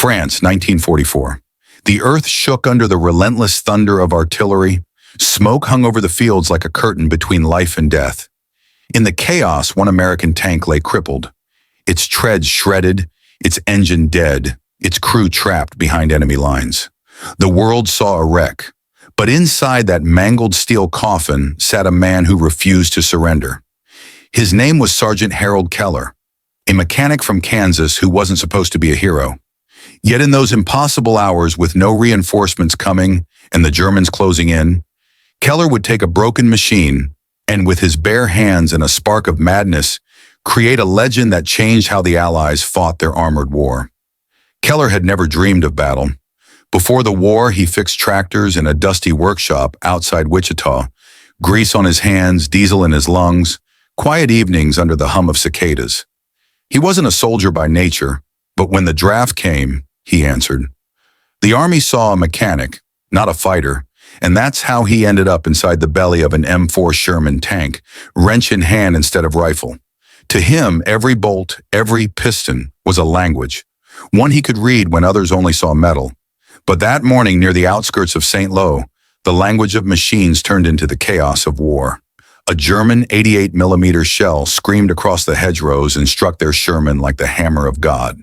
France, 1944. The earth shook under the relentless thunder of artillery. Smoke hung over the fields like a curtain between life and death. In the chaos, one American tank lay crippled, its treads shredded, its engine dead, its crew trapped behind enemy lines. The world saw a wreck, but inside that mangled steel coffin sat a man who refused to surrender. His name was Sergeant Harold Keller, a mechanic from Kansas who wasn't supposed to be a hero. Yet in those impossible hours with no reinforcements coming and the Germans closing in, Keller would take a broken machine and with his bare hands and a spark of madness, create a legend that changed how the Allies fought their armored war. Keller had never dreamed of battle. Before the war, he fixed tractors in a dusty workshop outside Wichita, grease on his hands, diesel in his lungs, quiet evenings under the hum of cicadas. He wasn't a soldier by nature, but when the draft came, he answered. The Army saw a mechanic, not a fighter, and that's how he ended up inside the belly of an M4 Sherman tank, wrench in hand instead of rifle. To him, every bolt, every piston was a language, one he could read when others only saw metal. But that morning near the outskirts of St. Lo, the language of machines turned into the chaos of war. A German 88mm shell screamed across the hedgerows and struck their Sherman like the hammer of God.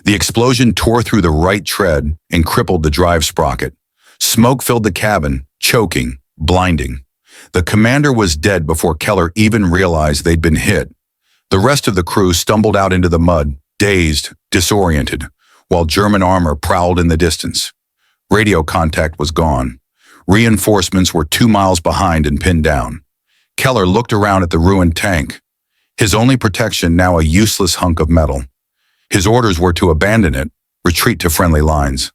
The explosion tore through the right tread and crippled the drive sprocket. Smoke filled the cabin, choking, blinding. The commander was dead before Keller even realized they'd been hit. The rest of the crew stumbled out into the mud, dazed, disoriented, while German armor prowled in the distance. Radio contact was gone. Reinforcements were 2 miles behind and pinned down. Keller looked around at the ruined tank, his only protection now a useless hunk of metal. His orders were to abandon it, retreat to friendly lines.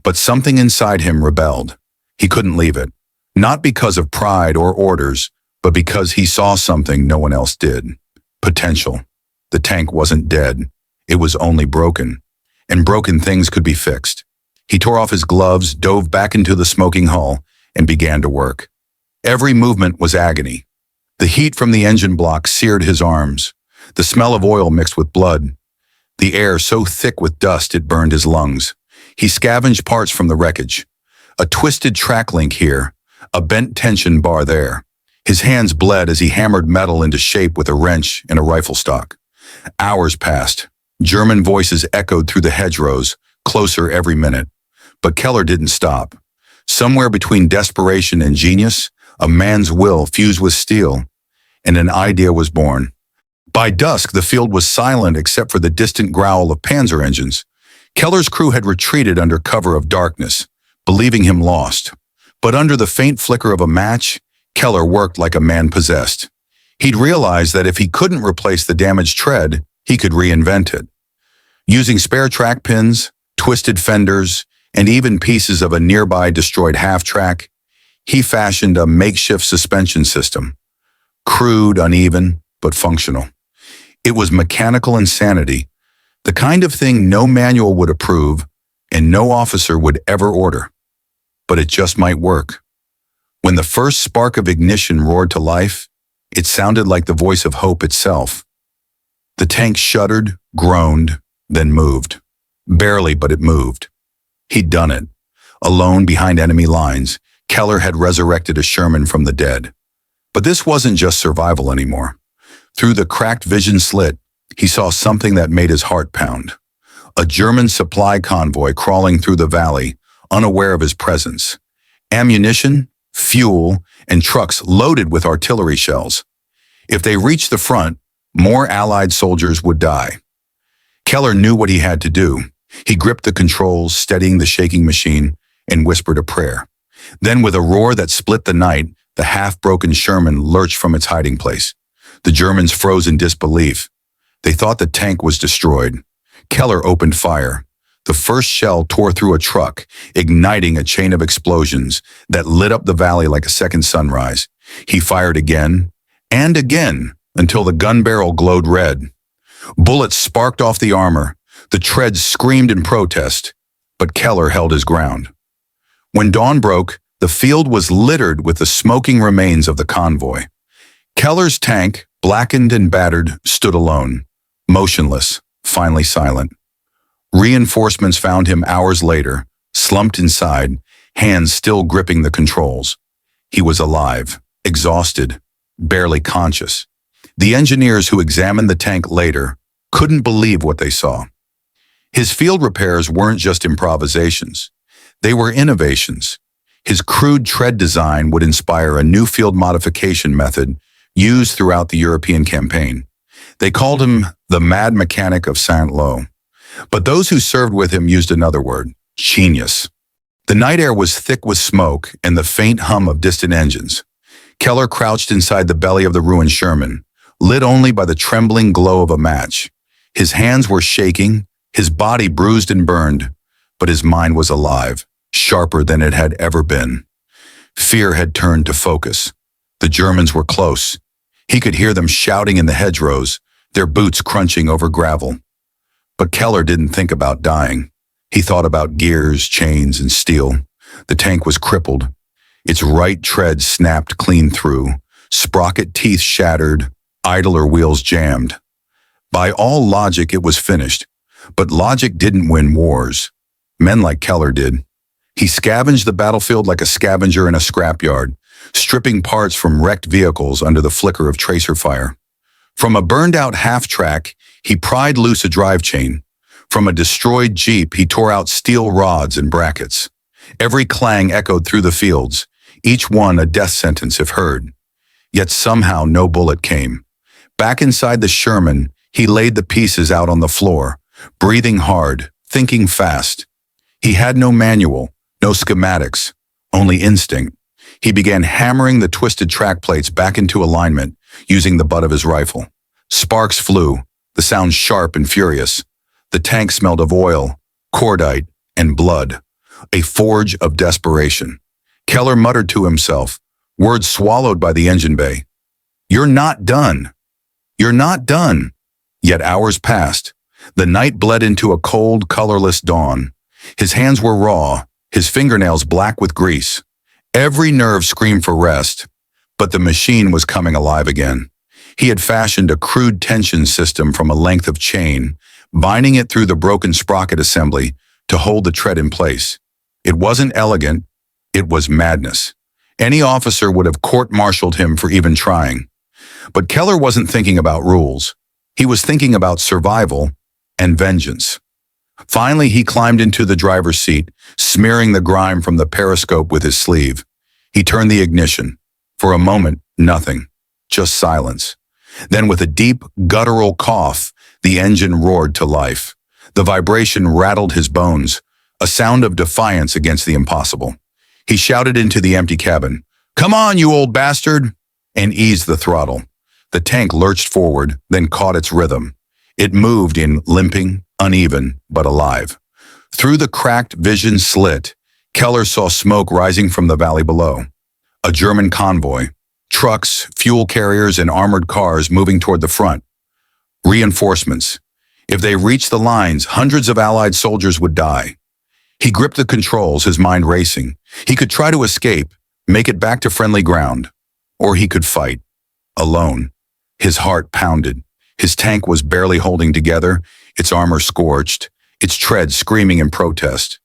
But something inside him rebelled. He couldn't leave it, not because of pride or orders, but because he saw something no one else did. Potential. The tank wasn't dead. It was only broken. And broken things could be fixed. He tore off his gloves, dove back into the smoking hull, and began to work. Every movement was agony. The heat from the engine block seared his arms. The smell of oil mixed with blood. The air so thick with dust it burned his lungs. He scavenged parts from the wreckage. A twisted track link here, a bent tension bar there. His hands bled as he hammered metal into shape with a wrench and a rifle stock. Hours passed. German voices echoed through the hedgerows, closer every minute. But Keller didn't stop. Somewhere between desperation and genius, a man's will fused with steel, and an idea was born. By dusk, the field was silent except for the distant growl of panzer engines. Keller's crew had retreated under cover of darkness, believing him lost. But under the faint flicker of a match, Keller worked like a man possessed. He'd realized that if he couldn't replace the damaged tread, he could reinvent it. Using spare track pins, twisted fenders, and even pieces of a nearby destroyed half-track, he fashioned a makeshift suspension system. Crude, uneven, but functional. It was mechanical insanity, the kind of thing no manual would approve and no officer would ever order. But it just might work. When the first spark of ignition roared to life, it sounded like the voice of hope itself. The tank shuddered, groaned, then moved. Barely, but it moved. He'd done it. Alone behind enemy lines, Keller had resurrected a Sherman from the dead. But this wasn't just survival anymore. Through the cracked vision slit, he saw something that made his heart pound. A German supply convoy crawling through the valley, unaware of his presence. Ammunition, fuel, and trucks loaded with artillery shells. If they reached the front, more Allied soldiers would die. Keller knew what he had to do. He gripped the controls, steadying the shaking machine, and whispered a prayer. Then, with a roar that split the night, the half-broken Sherman lurched from its hiding place. The Germans froze in disbelief. They thought the tank was destroyed. Keller opened fire. The first shell tore through a truck, igniting a chain of explosions that lit up the valley like a second sunrise. He fired again, and again, until the gun barrel glowed red. Bullets sparked off the armor. The treads screamed in protest, but Keller held his ground. When dawn broke, the field was littered with the smoking remains of the convoy. Keller's tank, blackened and battered, stood alone, motionless, finally silent. Reinforcements found him hours later, slumped inside, hands still gripping the controls. He was alive, exhausted, barely conscious. The engineers who examined the tank later couldn't believe what they saw. His field repairs weren't just improvisations. They were innovations. His crude tread design would inspire a new field modification method used throughout the European campaign. They called him the mad mechanic of Saint-Lô. But those who served with him used another word: genius. The night air was thick with smoke and the faint hum of distant engines. Keller crouched inside the belly of the ruined Sherman, lit only by the trembling glow of a match. His hands were shaking, his body bruised and burned, but his mind was alive, sharper than it had ever been. Fear had turned to focus. The Germans were close. He could hear them shouting in the hedgerows, their boots crunching over gravel. But Keller didn't think about dying. He thought about gears, chains, and steel. The tank was crippled. Its right tread snapped clean through, sprocket teeth shattered, idler wheels jammed. By all logic, it was finished. But logic didn't win wars. Men like Keller did. He scavenged the battlefield like a scavenger in a scrapyard, stripping parts from wrecked vehicles under the flicker of tracer fire. From a burned-out half-track, he pried loose a drive chain. From a destroyed Jeep, he tore out steel rods and brackets. Every clang echoed through the fields, each one a death sentence if heard. Yet somehow no bullet came. Back inside the Sherman, he laid the pieces out on the floor, breathing hard, thinking fast. He had no manual, no schematics, only instinct. He began hammering the twisted track plates back into alignment, using the butt of his rifle. Sparks flew, the sound sharp and furious. The tank smelled of oil, cordite, and blood, a forge of desperation. Keller muttered to himself, words swallowed by the engine bay. "You're not done. You're not done." Yet hours passed. The night bled into a cold, colorless dawn. His hands were raw, his fingernails black with grease. Every nerve screamed for rest, but the machine was coming alive again. He had fashioned a crude tension system from a length of chain, binding it through the broken sprocket assembly to hold the tread in place. It wasn't elegant, it was madness. Any officer would have court-martialed him for even trying. But Keller wasn't thinking about rules. He was thinking about survival and vengeance. Finally, he climbed into the driver's seat, smearing the grime from the periscope with his sleeve. He turned the ignition. For a moment, nothing, just silence. Then with a deep, guttural cough, the engine roared to life. The vibration rattled his bones, a sound of defiance against the impossible. He shouted into the empty cabin, "Come on, you old bastard!" and eased the throttle. The tank lurched forward, then caught its rhythm. It moved in limping, uneven, but alive. Through the cracked vision slit, Keller saw smoke rising from the valley below. A German convoy, trucks, fuel carriers, and armored cars moving toward the front. Reinforcements. If they reached the lines, hundreds of Allied soldiers would die. He gripped the controls, his mind racing. He could try to escape, make it back to friendly ground. Or he could fight, alone. His heart pounded. His tank was barely holding together, its armor scorched, its tread screaming in protest.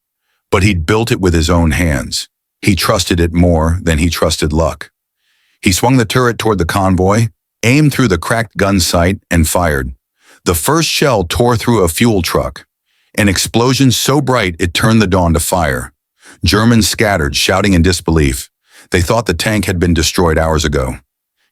But he'd built it with his own hands. He trusted it more than he trusted luck. He swung the turret toward the convoy, aimed through the cracked gun sight, and fired. The first shell tore through a fuel truck. An explosion so bright it turned the dawn to fire. Germans scattered, shouting in disbelief. They thought the tank had been destroyed hours ago.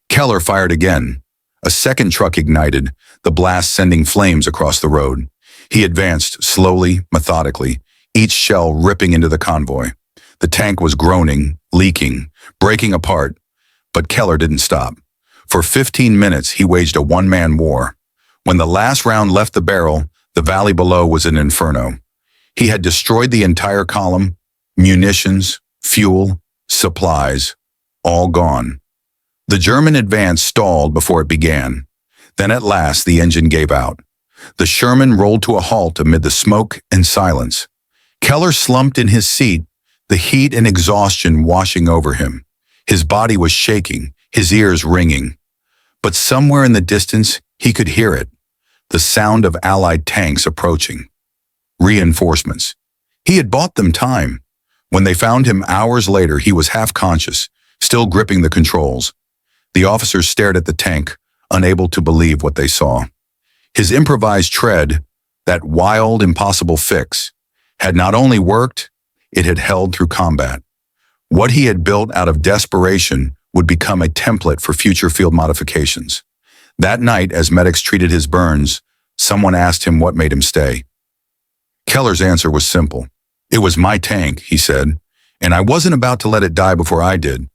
Keller fired again. A second truck ignited, the blast sending flames across the road. He advanced, slowly, methodically, each shell ripping into the convoy. The tank was groaning, leaking, breaking apart. But Keller didn't stop. For 15 minutes, he waged a one-man war. When the last round left the barrel, the valley below was an inferno. He had destroyed the entire column, munitions, fuel, supplies, all gone. The German advance stalled before it began. Then at last the engine gave out. The Sherman rolled to a halt amid the smoke and silence. Keller slumped in his seat, the heat and exhaustion washing over him. His body was shaking, his ears ringing. But somewhere in the distance, he could hear it, the sound of Allied tanks approaching. Reinforcements. He had bought them time. When they found him hours later, he was half-conscious, still gripping the controls. The officers stared at the tank, unable to believe what they saw. His improvised tread, that wild, impossible fix, had not only worked, it had held through combat. What he had built out of desperation would become a template for future field modifications. That night, as medics treated his burns, someone asked him what made him stay. Keller's answer was simple. "It was my tank," he said, "and I wasn't about to let it die before I did."